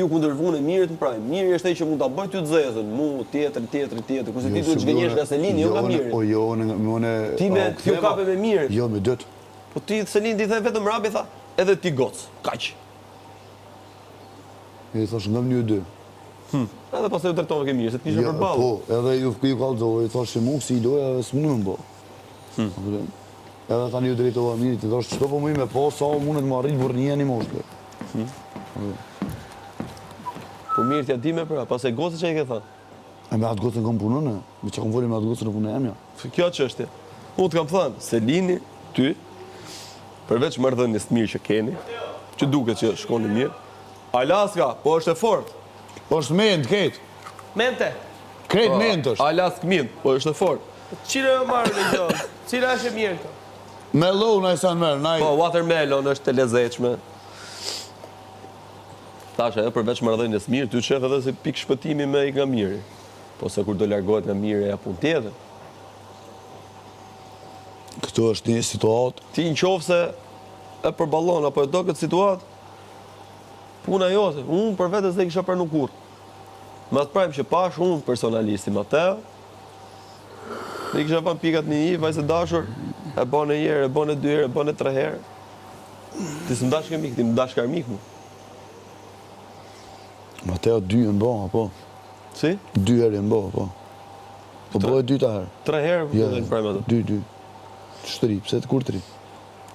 ju kundërvun e mirët, pra miri është ai që mund ta bëj ty të zezën, mu tjetër, kurse ti duhet të zgënjesh nga Selini, jo nga miri. Po jo, unë ti me ju kape me mirë. Jo, me dot. Po ti Selini ti the vetëm Rabi tha, edhe ti goc, kaq. I thash nga një dy. Edhe pastaj u trajtova ke mirë, se ti ishe përballë. Po, edhe ju kallzova, i thash mu si i doja, s'mundem po. Edhe tani ju drejtova mirë, ti thash çdo po më me po sa mundet më arrit burrnia në moshë. Po mirë t'ja di me pra, pas e gocë që i ke thënë? Me atë gocën kam punën, me që kam voli me atë gocën në punë e emja. Kjo çështje. Unë t'kam thënë, Selini, ty, përveç marrëdhënies të mirë që keni, që duket që shkoni mirë, Alaska, po është e fortë. Po është ment, ketë. Mente. Kretë ment është. Alaska mint, po është e fortë. Qire me marrë në gjohë? Cila është e mirë këto? Mellow na i sanë merë, na i... Po, watermelon është e lezetshme. Tash edhe përveç marrëdhënies mirë, ty shef edhe se pikë shpëtimi me ik nga miri. Po se kur do largohet nga miri ja punë tjetër. Këtu është një situatë. Ti nëse e përballon apo e do këtë situatë, puna jote. Unë për vetes dhe kisha pranu kurrë. Me atë prajmë që pash unë personalisti Mateo, dhe kisha pan pikat një vajzë dashur, e bën e herë, e bën e dy herë, e bën e tre herë. Ti s'm dash ke mik, ti më dash ka armik mu. Mateo 2 në bëha, po. Si? 2 herë në bëha, po. Po bëhe 2 herë. 3 herë, po dhe në prajmë ato. 2. Shtëri, pse të kur 3?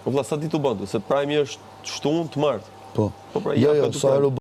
Po vlla, sa ditë u bëndu, se prajmi është shtunë të martë. Po. Po pra, Jo, sa herë